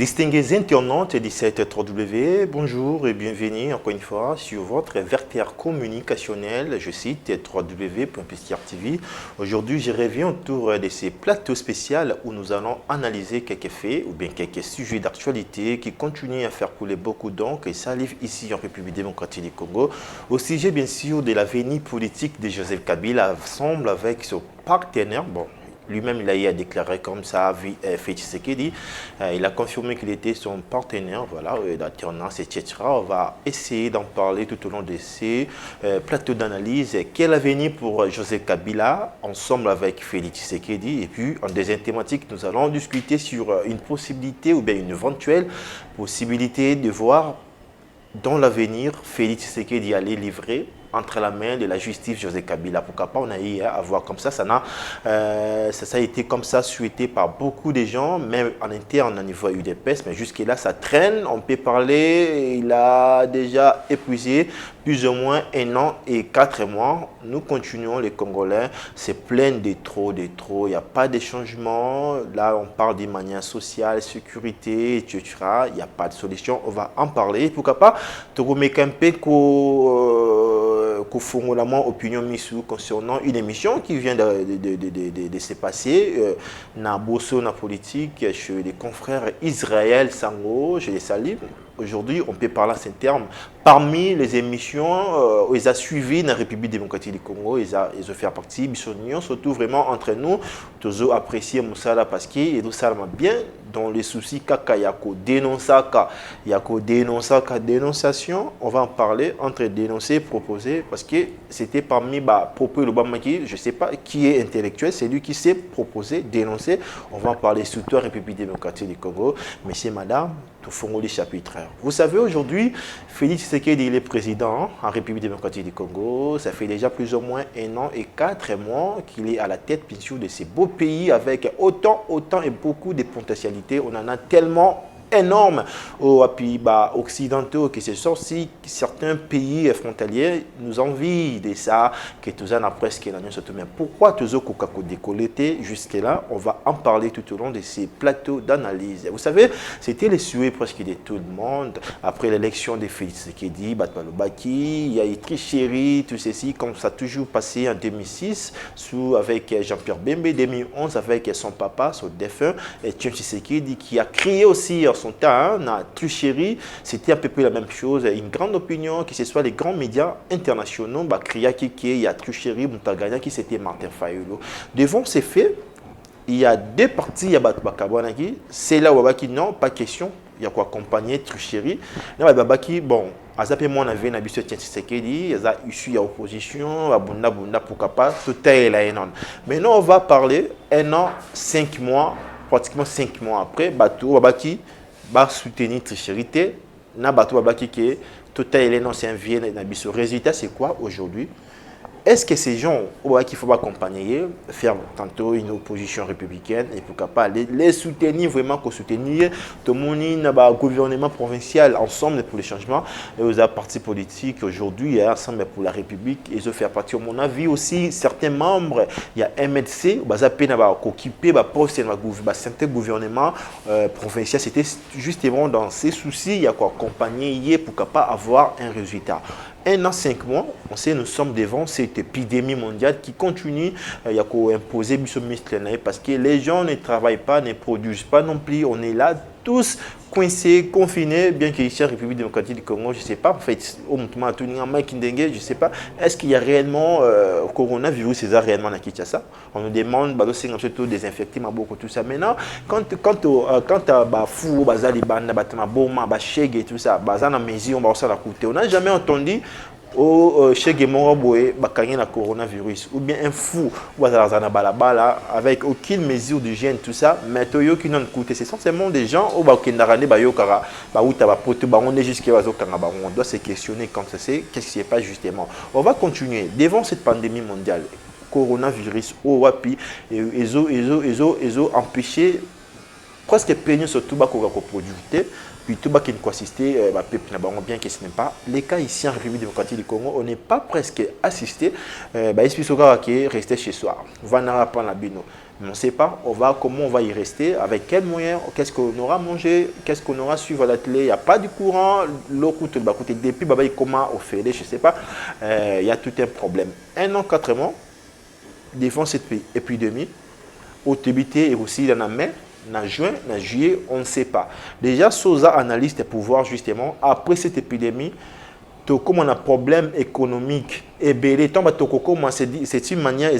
Distingués internautes du site www, bonjour et bienvenue encore une fois sur votre vecteur communicationnel, je cite www.pstr.tv. Aujourd'hui, je reviens autour de ces plateaux spéciaux où nous allons analyser quelques faits ou bien quelques sujets d'actualité qui continuent à faire couler beaucoup d'encre et salive ici en République démocratique du Congo. Au sujet bien sûr de l'avenir politique de Joseph Kabila, ensemble avec son partenaire, lui-même, il a déclaré comme ça, Félix Tshisekedi. Il a confirmé qu'il était son partenaire, voilà, d'alternance, etc. On va essayer d'en parler tout au long de ces plateaux d'analyse. Quel avenir pour Joseph Kabila, ensemble avec Félix Tshisekedi? Et puis, en deuxième thématique, nous allons discuter sur une possibilité ou bien une éventuelle possibilité de voir dans l'avenir Félix Tshisekedi aller livrer entre la main de la justice Joseph Kabila. Pourquoi pas, on a eu à voir comme ça. Ça a été comme ça souhaité par beaucoup de gens, même en interne au niveau UDPS, mais jusque-là, ça traîne. On peut parler, il a déjà épuisé plus ou moins 1 an et 4 mois. Nous continuons, les Congolais, c'est plein de trop. Il n'y a pas de changement. Là, on parle de manière sociale, sécurité, etc. Il n'y a pas de solution. On va en parler. Pourquoi pas, Kofongolamon Opinion Missou concernant une émission qui vient de se passer dans Bosso, na politique, chez les confrères Israël Sango, je les salue. Aujourd'hui, on peut parler en ces termes. Parmi les émissions, ils ont suivi la République démocratique du Congo, ils ont fait partie, ils surtout vraiment entre nous, tous ont apprécié Moussala parce qu'ils ont bien dans les soucis kaka yako dénonciation, on va en parler entre dénoncer et proposer parce que c'était parmi propos Lobamaki, je ne sais pas qui est intellectuel, c'est lui qui s'est proposé dénoncer. On va en parler surtout à la République démocratique du Congo, messieurs, madame, tout fond chapitre. Vous savez, aujourd'hui, Félix Tshisekedi, il est président en République démocratique du Congo. Ça fait déjà plus ou moins 1 an et 4 mois qu'il est à la tête de ces beaux pays avec autant et beaucoup de potentialités. On en a tellement énorme aux pays occidentaux que ce sont si certains pays frontaliers nous envient de ça que tout ça n'a presque l'année surtout. Mais pourquoi tout ça qu'on décolleté jusque là? On va en parler tout au long de ces plateaux d'analyse. Vous savez, c'était le souhait presque de tout le monde après l'élection de Félix Tshisekedi, Batmalobaki, il y a eu tricherie, tout ceci comme ça a toujours passé en 2006 avec Jean-Pierre Bembe, 2011 avec son papa, son défunt Etienne Tshisekedi qui a créé aussi son temps, la tricherie, c'était à peu près la même chose. Une grande opinion, que ce soit les grands médias internationaux, il y a tricherie, Moutaganya, qui c'était Martin Fayulu. Devant ces faits, il y a 2 parties, il y a Bakabwanaki, c'est là où il non, pas question, il y a quoi accompagner tricherie. Là, Babaki, bon, moi, on avait un habitué de Tshisekedi, il y a issu à opposition, à Bunda, pourquoi pas, tout est là énorme. Maintenant, on va parler 1 an, 5 mois, pratiquement 5 mois après, Batou, Babaki, soutenir trichérité, na bateau babaki qui tout est non c'est un vieux na résultat c'est quoi aujourd'hui? Est-ce que ces gens qu'il faut accompagner, faire tantôt une opposition républicaine et pourquoi pas les soutenir vraiment, qu'on soutenir tout le monde le gouvernement provincial ensemble pour les changements et aux partis politiques aujourd'hui ensemble pour la République ils ont fait partie à mon avis aussi certains membres il y a MLC occupé poste dans certains gouvernements provincial c'était justement dans ces soucis il y a quoi accompagner pourquoi pas avoir un résultat. 1 an, 5 mois, on sait nous sommes devant cette épidémie mondiale qui continue à imposer parce que les gens ne travaillent pas, ne produisent pas non plus. On est là tous coincés, confinés, bien qu'ici en République démocratique du Congo, je ne sais pas, en fait, je ne sais pas, est-ce qu'il y a réellement coronavirus, c'est ça réellement à Kinshasa? On nous demande, surtout désinfecter, tout ça. Maintenant, quand tu as fou, et tout ça, on n'a jamais entendu chez Gemoro Boé, na coronavirus, ou bien un fou avec aucune mesure d'hygiène, tout ça, mais Toyo qui n'ont coûté. Ce sont seulement des gens au Bakendarane, Bayokara, on est jusqu'à on doit se questionner quand c'est, qu'est-ce qui se passe justement. On va continuer. Devant cette pandémie mondiale, coronavirus, ils ont empêché presque peigner sur tout productivité. Puis tout bas qui nous assisté, bien que ce n'est pas les cas ici en République démocratique du Congo, on n'est pas presque assisté. Il suffit de rester chez soi. On va pas la bino. mais on ne sait pas comment on va y rester, avec quels moyens, qu'est-ce qu'on aura mangé, qu'est-ce qu'on aura suivi à la télé. Il n'y a pas du courant, l'eau coûte, depuis comment au fait, je ne sais pas, il y a tout un problème. 1 an, 4 mois, devant cette épidémie, au Tébité et aussi en mai, en juin, en juillet, on ne sait pas. Déjà, Sosa analyste pour voir justement, après cette épidémie, comme on a un problème économique, et c'est une manière,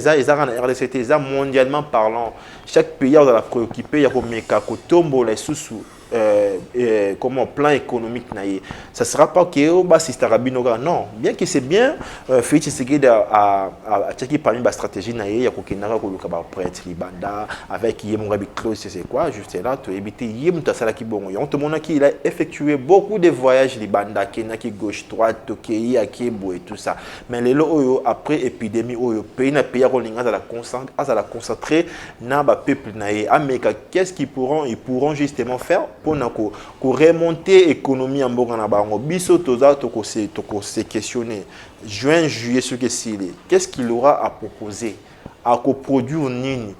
mondialement parlant, chaque pays a la préoccupé, il y a comme les sous comment plan économique ça ne sera pas que non, bien que c'est bien Félix Tshisekedi a parmi la stratégie il y a prêtre Libanda avec Yemongabi Klaus, c'est quoi juste là tu éviter il a effectué beaucoup de voyages Libanda qui gauche droite Tokyo Akebo et tout ça, mais les lots après épidémie pays na pays à la concentrer na ba peuple mais qu'est-ce qu'ils pourront justement faire pour remonter l'économie en Bourgogne. Biso toza toko se questionner. Juin, juillet, ce que c'est. Qu'est-ce qu'il aura à proposer, à produire nini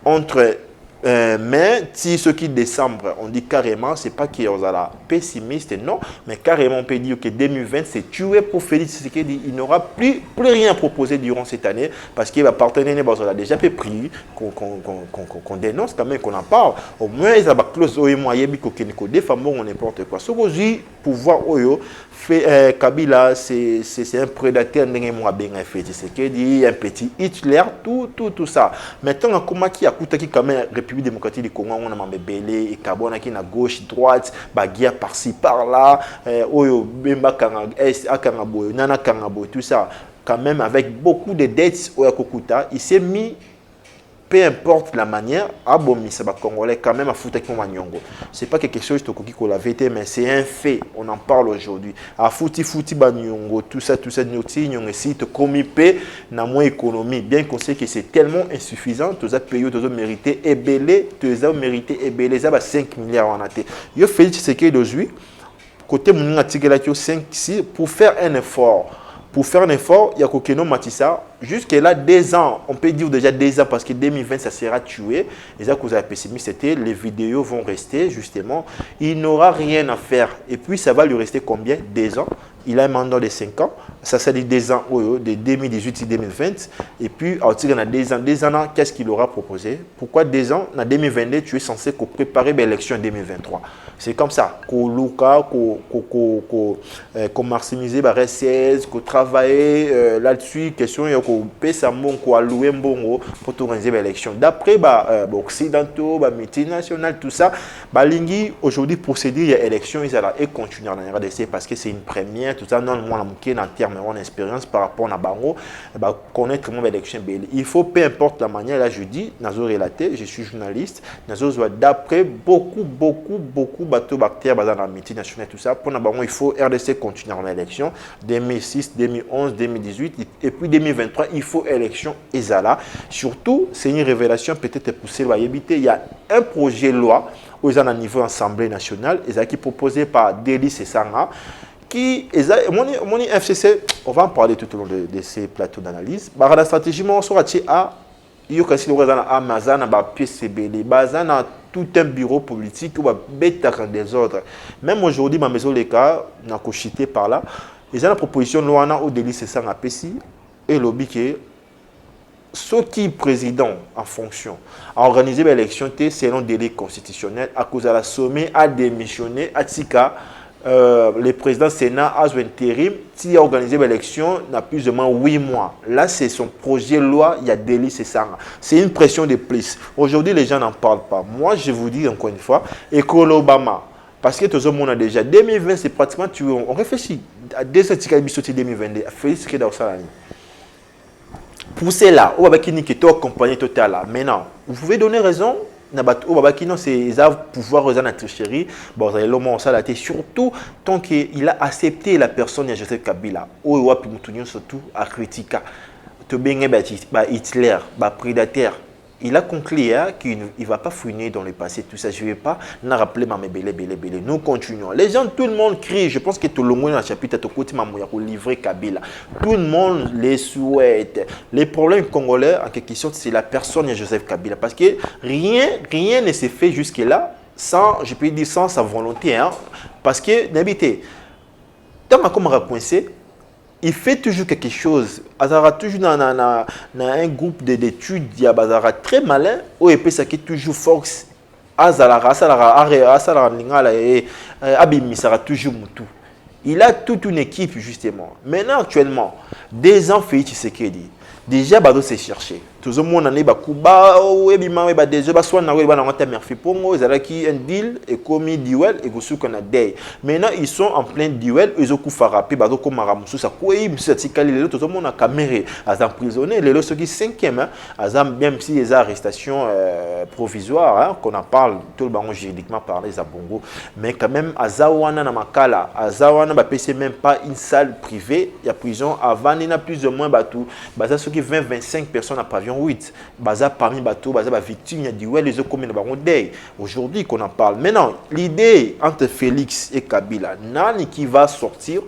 entre mais si ce qui décembre, on dit carrément, c'est pas qu'il y a pessimiste, non, mais carrément on peut dire que 2020 c'est tué pour Félix Tshisekedi. Il n'aura plus rien à proposer durant cette année parce qu'il va partenaire a déjà fait pris qu'on dénonce quand même, qu'on en parle. Au moins il y a des clauses au moyen qu'on défend ou n'importe quoi. Ce que pouvoir oyo fait Kabila c'est un prédateur un petit Hitler, tout ça. Maintenant comment qui a coûté quand même République démocratique du Congo, on a Mambélé et Kabona qui est à gauche, droite, baguia par-ci, par-là, Oyo, Bemba Kangabo, Nana Kangabo, tout ça. Quand même, avec beaucoup de dettes, Oya Kokuta, il s'est mis, peu importe la manière, à Bomi, ça va Congolais quand même à foutre avec Manyongo. C'est pas quelque chose qu'on l'avait été, mais c'est un fait, on en parle aujourd'hui. À fouti Banyongo, tout ça, Nyoti, Nyongo, si te comipé, n'a moins économie. Bien qu'on sait que c'est tellement insuffisant, tous les pays, tous les mérités, et belé, tous les mérités, et belé, ça va 5 milliards en athée. Yo Félix Tshisekedi d'aujourd'hui, côté Mouninga Tigelakio 5, 6, pour faire un effort. Pour faire un effort, il y a Kokeno Matissa. Jusque-là, 2 ans, on peut dire déjà 2 ans parce que 2020, ça sera tué. Et ça, cause de la pessimiste, c'était les vidéos vont rester, justement. Il n'aura rien à faire. Et puis, ça va lui rester combien? 2 ans. Il a un mandat de 5 ans. Ça, c'est 2 ans de 2018 à 2020. Et puis, en 2 ans, qu'est-ce qu'il aura proposé? Pourquoi 2 ans? En 2022, tu es censé préparer l'élection en 2023. C'est comme ça. Qu'on maximiser la RSS, qu'on travaille là-dessus. Question, qu'on paie sa mon, qu'on alloue un bon pour organiser l'élection. D'après les occidentaux, les multinationales, tout ça, Lingui, aujourd'hui, procéder à l'élection, ils allaient continuer en RDC parce que c'est une première. Tout ça, non, moi, en termes d'expérience par rapport à Bango, connaître comment l'élection. Il faut, peu importe la manière, là, je dis, Nazo relaté, je suis journaliste, Nazo, d'après beaucoup bateaux bactéries dans la multinationale, tout ça, pour Bango, il faut RDC continuer en élection, 2006, 2011, 2018, et puis 2023, il faut élection Ezala. Surtout, c'est une révélation peut-être poussée, il y a un projet de loi aux à niveau Assemblée nationale, qui est proposé par Delis Sanga, qui mon FCC, on va en parler tout au long de ces plateaux d'analyse. La stratégie, on sera à Amazon, PCB, tout un bureau politique qui va mettre des ordres. Même aujourd'hui, ma maison, les cas, on a cochité par là. Ils ont la proposition de loi au délit, c'est ça, et le lobby ceux qui président en fonction a organisé l'élection selon délai constitutionnel à cause de la sommet a démissionné à Tika. Le président Sénat a intérim qui a organisé l'élection il y a plus ou moins 8 mois. Là, c'est son projet de loi, il y a délit, c'est ça. C'est une pression de plus. Aujourd'hui, les gens n'en parlent pas. Moi, je vous dis encore une fois, École Obama, parce que tout le monde a déjà 2020, c'est pratiquement tué. On réfléchit à 2022, Félix Tshisekedi dans ça. Poussez là, on va accompagner total là. Maintenant, vous pouvez donner raison. C'est pouvoir rejoindre la tricherie. Bon, surtout tant qu'il a accepté la personne de Joseph Kabila. Ou surtout à critiquer. Hitler, prédateur. il a conclu qu'il ne va pas fouiner dans le passé, tout ça. Je ne vais pas nous rappeler ma belle. Nous continuons. Les gens, tout le monde crie. Je pense que tout le monde dans le chapitre a livré Kabila. Tout le monde les souhaite. Les problèmes congolais, en quelque sorte, c'est la personne de Joseph Kabila. Parce que rien ne s'est fait jusque-là sans, je peux dire, sans sa volonté. Hein. Parce que, d'habitude, tant qu'on m'a coincé, il fait toujours quelque chose. Il y a toujours dans un groupe d'études, il y a très malin, où il peut s'acquer toujours force. Il a toute une équipe, justement. Maintenant, actuellement, des ans, Félix Tshisekedi, déjà, il s'est cherché. Tout le monde a Kuba, déjà, soit un deal, et comme duel, et qu'on a day. Maintenant, ils sont en plein duel, ils ont frappé, ils ont comme Ramusu, ça quoi, ils tout le monde a caméré, ils ont emprisonné, les autres qui cinquième, même si les arrestations provisoires, qu'on en parle, tout le monde juridiquement parlé, à Bongo, mais quand même, Azawana Namakala, Azawana, c'est même pas une salle privée, il y a prison, avant, il y a plus ou moins, ceux qui 20-25 personnes à pavillon 8. Baza parmi bateaux, baza ba victime du duel les autres communes day. Aujourd'hui qu'on en parle. Maintenant, l'idée entre Félix et Kabila, nani qui va sortir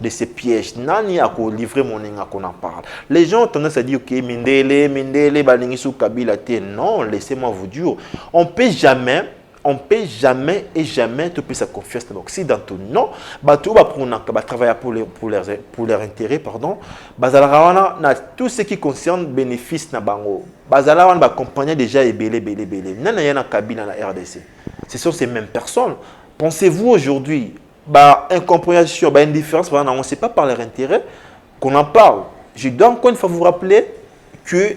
de ces pièges, nani a livré mon inga qu'on en parle. Les gens ont tendance à dire ok, Mindele, balingi sous Kabila té. Non, laissez-moi vous dire, on peut jamais et jamais te sa confiance dans l'Occident. Non, bateau va travailler pour leurs intérêts, pardon. Bazalawana na tout ce qui concerne bénéfice na bango. Bazalawana va accompagner déjà et belé. Nana yana Kabila na RDC. Ce sont ces mêmes personnes. Pensez-vous aujourd'hui, incompréhension, indifférence, on ne sait pas par leur intérêt qu'on en parle. Je dois encore une fois vous rappeler que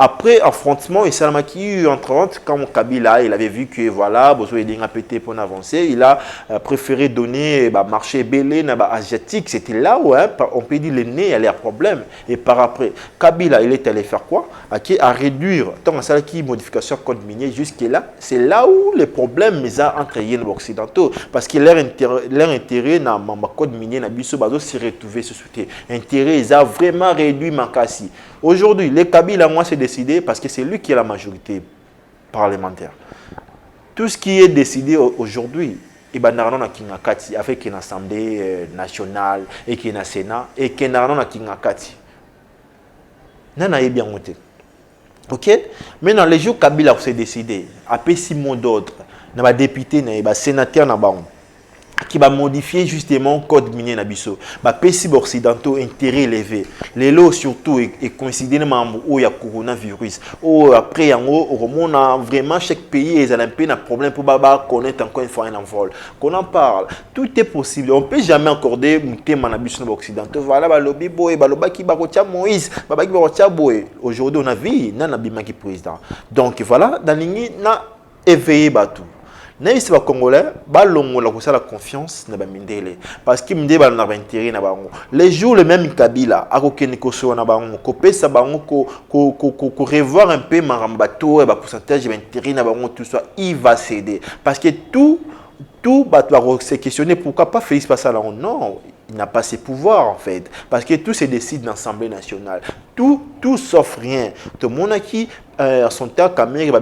après affrontement, et Salamaki entre quand Kabila il avait vu que voilà, besoin de pété pour avancer, il a préféré donner marché belé asiatique. C'était là où on peut dire le nez il y a problème. Et par après, Kabila il est allé faire quoi? À réduire tant ça qui modification code minier jusque là. C'est là où les problèmes mais entre les occidentaux parce que leur intérêt dans le code minier na biso bazo se retrouver ce soutien. Intérêt ils a vraiment réduit Makassi. Aujourd'hui, les Kabila, moi, c'est décidé parce que c'est lui qui a la majorité parlementaire. Tout ce qui est décidé aujourd'hui, il y a avec une assemblée nationale et qui est un Sénat et qui est un Kingakati. Nana est bien monté. Ok? Maintenant, les jours Kabila, c'est décidé. Après 6 mois d'autres, il y a des députés, il y a des sénateurs, qui va modifier justement le code minier nabiso. Pays occidentaux intérêt élevé. Les lots surtout et coïncidemment où il y a coronavirus. Ou après on a vraiment chaque pays ils ont un peu un problème pour connaître encore une fois un envol. Qu'on en parle. Tout est possible. On peut jamais accorder un thème nabiso occidentaux. Voilà lobby boy, baloba qui barotia Moïse, baba qui barotia boy. Aujourd'hui on a vu nana bima qui président. Donc voilà dans l'ingé na éveillé batou. Naïs va congolais, balongo la la confiance na ba mindele parce que mindele na ba intérêt na bango. Les jours le même Kabila a kokeni koso na bango ko pesa bango ko revoir un peu marambato et ba pourcentage d'intérêt na bango tout ça il va céder parce que tout va se questionner pourquoi pas Félix passer là non. Il n'a pas ses pouvoirs en fait. Parce que tout se décide dans l'Assemblée nationale. Tout sauf rien. Tout le monde qui à son temps, Kabila,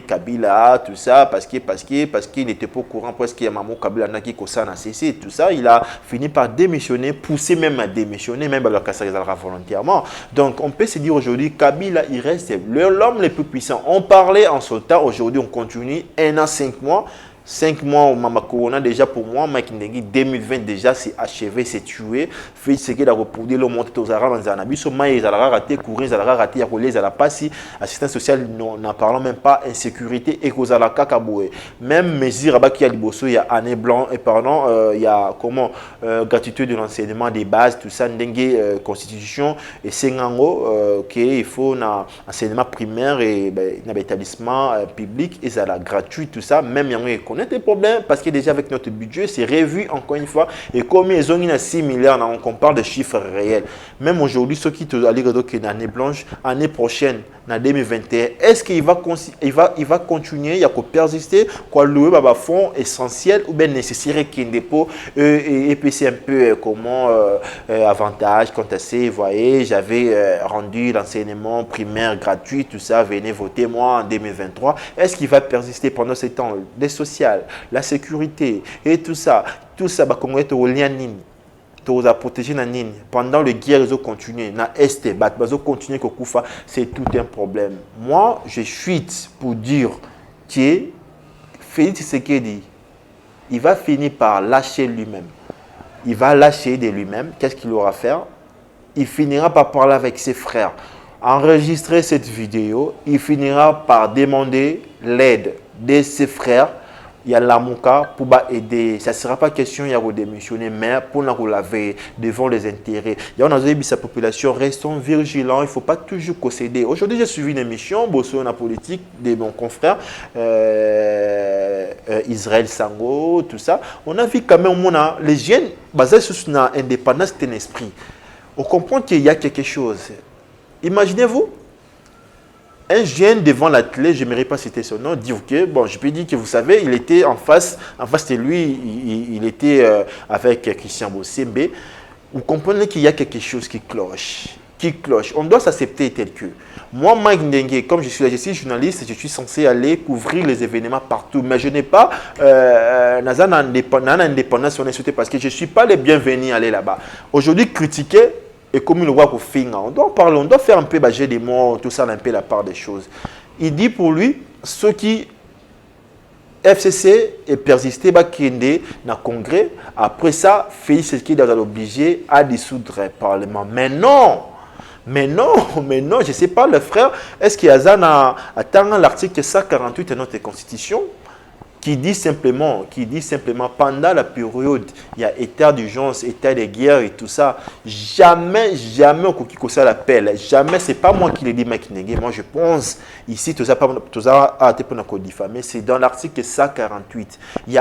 Kabila, tout ça, parce qu'il n'était pas au courant, parce qu'il y a Maman Kabila qui a cessé, tout ça, il a fini par démissionner, poussé même à démissionner, même à volontairement. Donc on peut se dire aujourd'hui, Kabila, il reste l'homme le plus puissant. On parlait en son temps, aujourd'hui on continue, 1 an, 5 mois. 5 mois au Mama Corona, déjà pour moi, Mike Ndegi 2020 déjà c'est achevé, c'est tué. Fait ce qu'il a reproduit le monde aux Arabes dans un abus. Ils ont raté, courir, ils ont raté, ils ont pas si assistance sociale, n'en parlons même pas, insécurité et cause à la kakaboué. Même mesure qui a liboso, il y a année blanc et pardon, il y a comment gratuité de l'enseignement des bases, tout ça, Ndenge constitution et Sengango, il faut un enseignement primaire et un établissement public et ça la gratuit, tout ça, même il y a connaître les problèmes parce que déjà avec notre budget, c'est revu encore une fois. Et comme ils ont 6 milliards, on parle de chiffres réels. Même aujourd'hui, ceux qui te disent que l'année blanche, année prochaine, en 2021, est-ce qu'il va continuer, il y a persister, quoi louer fonds essentiels ou bien nécessaire qu'il dépôt et puis c'est un peu comment avantage quand vous voyez, j'avais rendu l'enseignement primaire gratuit, tout ça, venez voter moi en 2023. Est-ce qu'il va persister pendant ce temps? Les sociales, la sécurité et tout ça, bah, comment est au lien nini? Tous à protéger la ligne. Pendant le guerre, ils ont continué. Na Est, ils ont continué c'est tout un problème. Moi, je suis pour dire que Félix Tshisekedi, il va finir par lâcher lui-même. Il va lâcher de lui-même. Qu'est-ce qu'il aura à faire? Il finira par parler avec ses frères, enregistrer cette vidéo. Il finira par demander l'aide de ses frères. Il y a l'Amouka pour aider. Ça ne sera pas question de démissionner, mais pour nous laver devant les intérêts. Il y a sa population, restons vigilants. Il ne faut pas toujours concéder. Aujourd'hui, j'ai suivi une émission, Bosso la politique, de mon confrère, Israël Sango, tout ça. On a vu quand même, les jeunes basés sur l'indépendance de l'esprit. On comprend qu'il y a quelque chose. Imaginez-vous. Un jeune devant la télé, je n'aimerais pas citer son nom, dit ok, bon, je peux dire que vous savez, il était en face de lui, il était avec Christian Bossembe. Vous comprenez qu'il y a quelque chose qui cloche. On doit s'accepter tel que. Moi, Mike Ndengue, comme je suis journaliste, je suis censé aller couvrir les événements partout, mais je n'ai pas indépendance sur l'insulté parce que je ne suis pas le bienvenu à aller là-bas. Aujourd'hui, critiquer. Et comme il le voit au fin, on doit parler, on doit faire un peu bager des mots, tout ça, un peu la part des choses. Il dit pour lui, ceux qui FCC et persister dans le Congrès, après ça, Félix Tshisekedi est obligé à dissoudre le Parlement. Mais non, je ne sais pas, le frère, est-ce qu'il y a l'article 148 de notre Constitution qui dit simplement, pendant la période, il y a état d'urgence, état de guerre et tout ça, jamais, on peut ça l'appel. Jamais, c'est pas moi qui l'ai dit, mec. Moi, je pense, ici, tout ça, pour diffamer, c'est dans l'article 148. Il n'y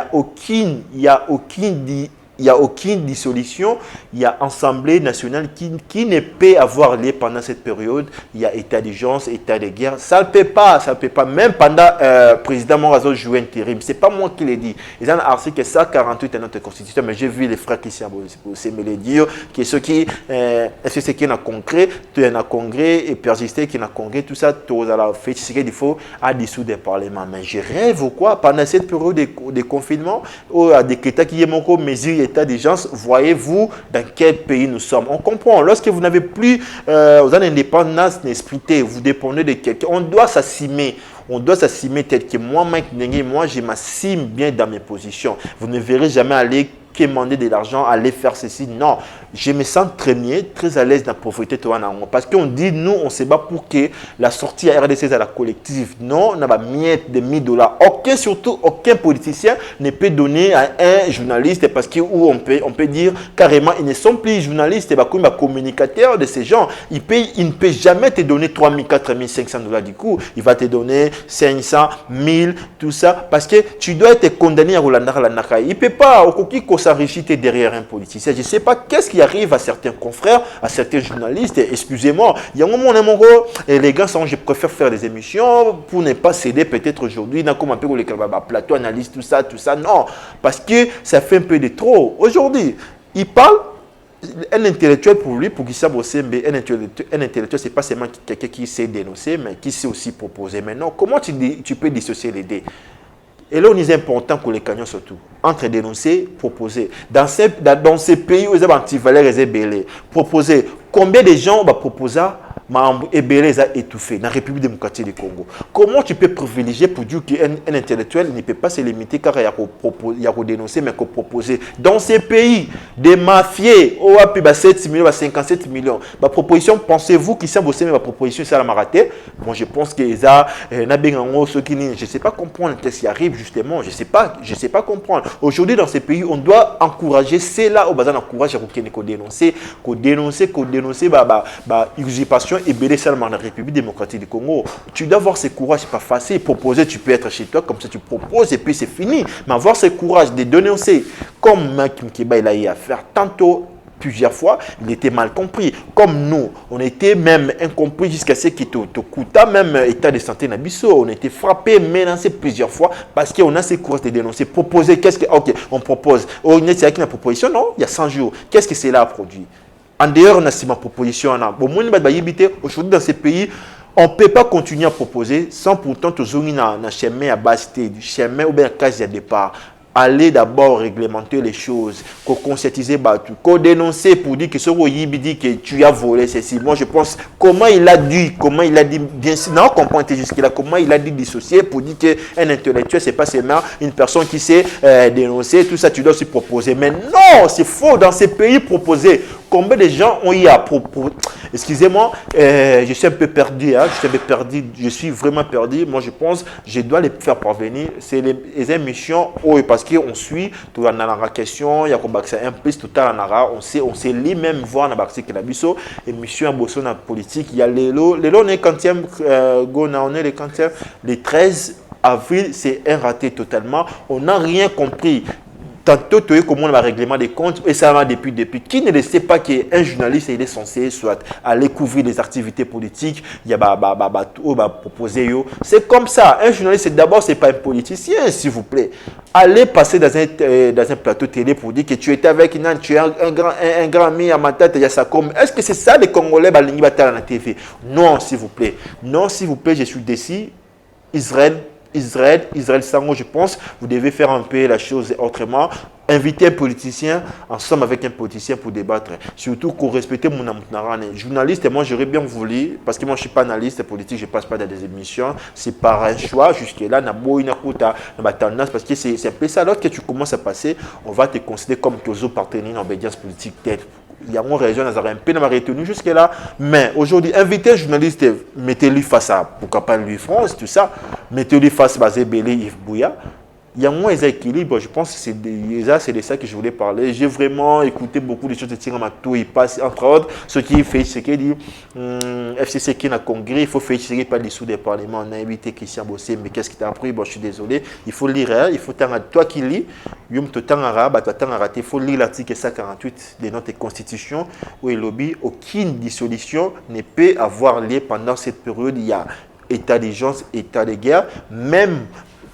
a aucune dissolution, il y a Assemblée nationale qui ne peut avoir lieu pendant cette période. Il y a état d'urgence, état de guerre. Ça ne peut pas. Même pendant le président Morazo jouait intérim. Ce n'est pas moi qui l'ai dit. Ils ont l'article 148 de notre constitution, mais j'ai vu les frères Christian me le dire, que ceux qui, est-ce que c'est qui est en congrès, tu es en congrès, et persister qui est en congrès, tout ça, tout ça, fait ce qu'il faut à dissoudre le Parlement. Mais je rêve ou quoi, pendant cette période de confinement, ou à décréter qu'il y ait mon mesure état d'urgence, voyez-vous dans quel pays nous sommes. On comprend. Lorsque vous n'avez plus vous avez une indépendance d'esprit, vous dépendez de quelqu'un. On doit s'assumer. Tel que moi, Mike Ndengue, moi, je m'assume bien dans mes positions. Vous ne verrez jamais aller demander de l'argent, aller faire ceci. Non, je me sens très bien, très à l'aise dans la pauvreté. Parce qu'on dit, nous, on ne se bat pour que la sortie à RDC à la collective. Non, on a miette de 1000 $. Aucun politicien ne peut donner à un journaliste parce que où on peut dire carrément, ils ne sont plus journalistes, comme un communicateur de ces gens. Il ne peut jamais te donner 3 000, 4 500 $ du coup. Il va te donner 500, 1000, tout ça. Parce que tu dois être condamné à Rolandar la Naka. Il ne peut pas, au coquille, s'enrichir derrière un politicien. Je ne sais pas qu'est-ce qui arrive à certains confrères, à certains journalistes. Excusez-moi, il y a un moment où les gars, je préfère faire des émissions pour ne pas céder peut-être aujourd'hui. Comme un peu les plateau, analyse, tout ça. Non, parce que ça fait un peu de trop. Aujourd'hui, il parle. Un intellectuel pour lui, pour Guissa Bossembe, un intellectuel, ce n'est pas seulement quelqu'un qui sait dénoncer, mais qui sait aussi proposer. Maintenant, comment tu peux dissocier les deux? Et là, on est important pour les canyons surtout. Entre dénoncer, proposer. Dans ces pays où ils ont anti-valeurs et belé, proposer. Combien de gens vont proposer et belé les a étouffés dans la République démocratique du Congo? Comment tu peux privilégier pour dire qu'un intellectuel ne peut pas se limiter car il y a dénoncer, mais qu'il proposer. Dans ces pays, des mafieux, oh, puis 7 millions, 57 millions. Ma proposition, pensez-vous qu'ils savent aussi ma proposition, ça l'a raté? Moi, je pense que ça, je ne sais pas comprendre qu'est-ce qui arrive justement. Je sais pas comprendre. Aujourd'hui, dans ces pays, on doit encourager, c'est là où on encourage à dénoncer, usurpation et belé dans la République démocratique du Congo. Tu dois avoir ce courage, c'est pas facile. Proposer, tu peux être chez toi, comme ça tu proposes et puis c'est fini. Mais avoir ce courage de dénoncer, comme Makim Keba il a eu à faire tantôt, plusieurs fois, il était mal compris. Comme nous, on était même incompris jusqu'à ce qu'il te coûte même état de santé Nabiso. On était frappé, menacé plusieurs fois parce qu'on a ces courage de dénoncer. Proposer, qu'est-ce que. Ok, on propose. On est avec une proposition, non? Il y a 100 jours. Qu'est-ce que c'est là à produire? En dehors, on a ma proposition. Aujourd'hui, dans ces pays, on ne peut pas continuer à proposer sans pourtant toujours un chemin à base, du chemin ou bien case de départ. Aller d'abord réglementer les choses, conscientiser Batu, dénoncer pour dire que ce dit que tu as volé ceci. Moi, je pense comment il a dit bien sûr, non, comprendre jusque-là, comment il a dit dissocier pour dire qu'un intellectuel, c'est pas seulement une personne qui sait dénoncer, tout ça, tu dois aussi proposer. Mais non, c'est faux dans ces pays proposés. Combien de gens ont eu à proposer? Excusez-moi, je suis un peu perdu, hein, je suis vraiment perdu. Moi, je pense, je dois les faire parvenir. C'est les émissions, parce qu'on suit, tout dans la question, il y a un plus tout à l'heure, on sait lui-même voir dans la biso, émission à Bosso dans la politique, il y a les lots, on est 40e, on est les 40e, les 13 avril, c'est un raté totalement, on n'a rien compris. Tantôt, tu sais comment on a le règlement des comptes, et ça va depuis. Qui ne sait pas qu'un journaliste il est censé soit aller couvrir les activités politiques, il y a proposer. C'est comme ça. Un journaliste, d'abord, ce n'est pas un politicien, s'il vous plaît. Allez passer dans un plateau télé pour dire que tu étais avec une tu es un grand ami à ma tête, il y a ça comme. Est-ce que c'est ça les Congolais balingi battent à la TV? Non, s'il vous plaît. Non, s'il vous plaît, je suis déçu. Israël Sango, je pense, vous devez faire un peu la chose autrement. Inviter un politicien, ensemble avec un politicien pour débattre. Surtout qu'on respecte mon journaliste. Et moi, j'aurais bien voulu, parce que moi, je ne suis pas analyste politique, je ne passe pas dans des émissions. C'est par un choix. Jusque-là, tendance, parce que c'est un peu ça. Lorsque tu commences à passer, on va te considérer comme toujours partenaire en obédience politique. Il y a une raison, on a un peu retenu jusque-là. Mais aujourd'hui, inviter un journaliste, mettez-lui face à, pourquoi pas lui France, tout ça. Mettez-lui face à Zébélé, Yves Bouya. Il y a moins d'équilibre, je pense que c'est de ça que je voulais parler. J'ai vraiment écouté beaucoup de choses de Thierry Matou. Il passe, entre autres, ce qui fait, ce qu'il dit, FCC qui est dans le Congrès, il faut faire tirer par les sous des parlements. On a invité Christian Bossé, mais qu'est-ce qui t'a appris? Bon, je suis désolé. Il faut lire, hein? Il faut toi qui lis, il faut lire l'article 148 de notre Constitution où il lobby aucune dissolution ne peut avoir lieu pendant cette période. Il y a état d'urgence, état de guerre, même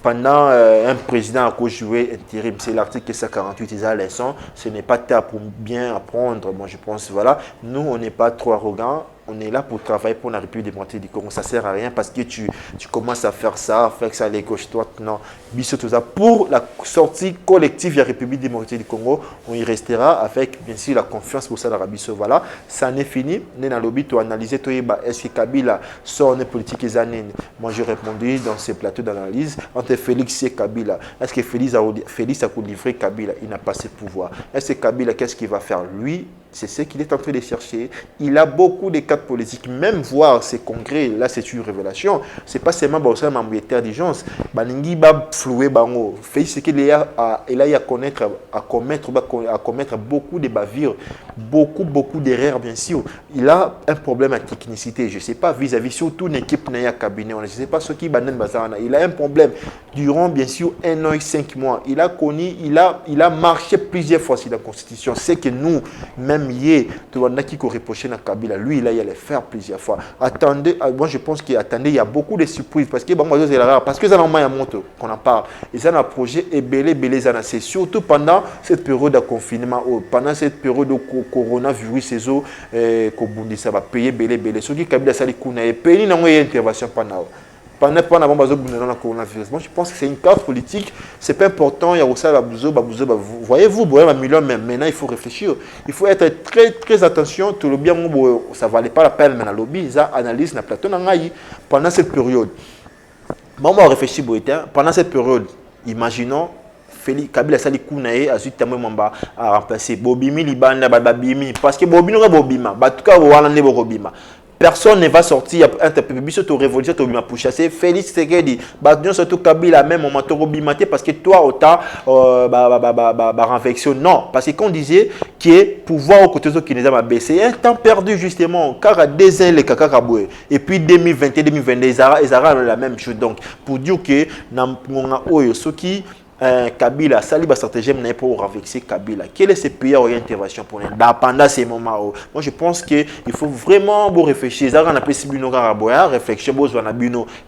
pendant un président a joué intérim, c'est l'article 148, ils ont leçon, ce n'est pas tard pour bien apprendre, moi je pense, voilà, nous on n'est pas trop arrogants, on est là pour travailler pour la République démocratique du Congo, ça ne sert à rien parce que tu commences à faire ça les gauche-droite, non, pour la sortie collective de la République démocratique du Congo, on y restera avec bien sûr la confiance pour ça l'Arabie Saoudite, voilà, ça n'est fini, on est dans le lobby, tu as analysé, est-ce que Kabila sort des politiques des années, moi j'ai répondu dans ces plateaux d'analyse, entre Félix et Kabila, est-ce que Félix a livré Kabila, il n'a pas ce pouvoir, est-ce que Kabila, qu'est-ce qu'il va faire lui? C'est ce qu'il est en train de chercher. Il a beaucoup de cadres politiques, même voir ces congrès, là c'est une révélation. Ce n'est pas seulement un militaire d'urgence. Baningi va flouer Bango. Fait ce qu'il a à commettre beaucoup de bavures, beaucoup d'erreurs, bien sûr. Il a un problème à technicité. Je ne sais pas, vis-à-vis surtout une équipe n'a cabinet. Je ne sais pas ce qui banen bazana. Il a un problème. Durant, bien sûr, 1 an et 5 mois, il a connu, il a marché plusieurs fois sur la Constitution. C'est que nous, même hier, tu vois, qui reproché à Kabila, lui, il allait faire plusieurs fois. Attendez, moi je pense qu'il il y a beaucoup de surprises parce que parce que ça n'a montre qu'on en parle. Et ça, un projet est belé, c'est surtout pendant cette période de confinement, pendant cette période de coronavirus, c'est ça va payer belé. Ce qui Kabila ça les kuna et payer une intervention pendant. Moi, je pense que c'est une carte politique, c'est pas important. Il y a aussi la bouzo, voyez-vous, maintenant il faut réfléchir. Il faut être très, très attention. Tout le bien, ça ne valait pas la peine, mais dans le lobby, ils analysent le plateau pendant cette période. Moi, on réfléchit, pendant cette période, imaginons Félix Kabila sali kunae azuit tamwe mamba a remplacer Bobimi libanda babimi parce que Bobino ka Bobima batuka wana ne bobima. Personne ne va sortir interprétation to révolution to bima pour chasser Félix Tshisekedi battion surtout Kabila même moment to bimate parce que toi autant réflexion non parce que qu'on disait que pouvoir au côté qui nous a baissé un temps perdu justement car à 2 ans les kakaboué et puis 2021 2022 ils auront la même chose donc pour dire que na oyo soki Kabila, Saliba stratégie pour renverser Kabila. Quel est ce pays à intervention pour nous pendant ces moments? Moi, je pense qu'il faut vraiment réfléchir. On a possible une réflexion,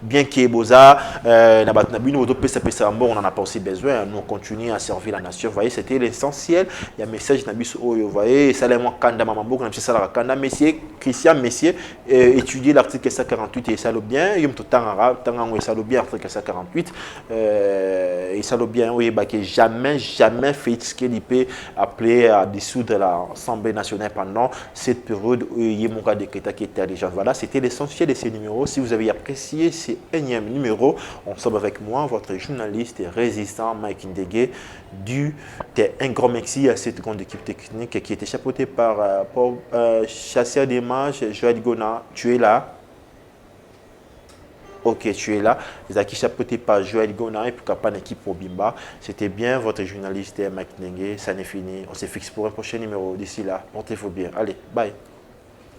bien qu'il y ait besoin, on en a pas aussi besoin. Nous continuons à servir la nation. Vous voyez, c'était l'essentiel. Il y a un message vous voyez, Salemo Kanda Mamambo, Kanda Messier, Christian Messier, étudier l'article 148 et ça le bien. Il y a tout le ça le bien, article 148, et ça le bien. Oui, bah, que jamais Félix Tshisekedi peut appeler à dissoudre l'Assemblée nationale pendant cette période où il y a mon cas de Kéta qui était déjà. Voilà, c'était l'essentiel de ces numéros. Si vous avez apprécié ces énièmes numéros, on sommes avec moi, votre journaliste et résistant Mike Ndege. Un grand merci à cette grande équipe technique qui était chapeautée par chasseur d'images, Joël Gona. Tu es là? Ok, tu es là. Les acquis chapeautés par Joël Gona et puis pas équipe pour Bimba. C'était bien votre journaliste Mike Ndege. Ça n'est fini. On se fixe pour un prochain numéro. D'ici là, portez-vous bien. Allez, bye.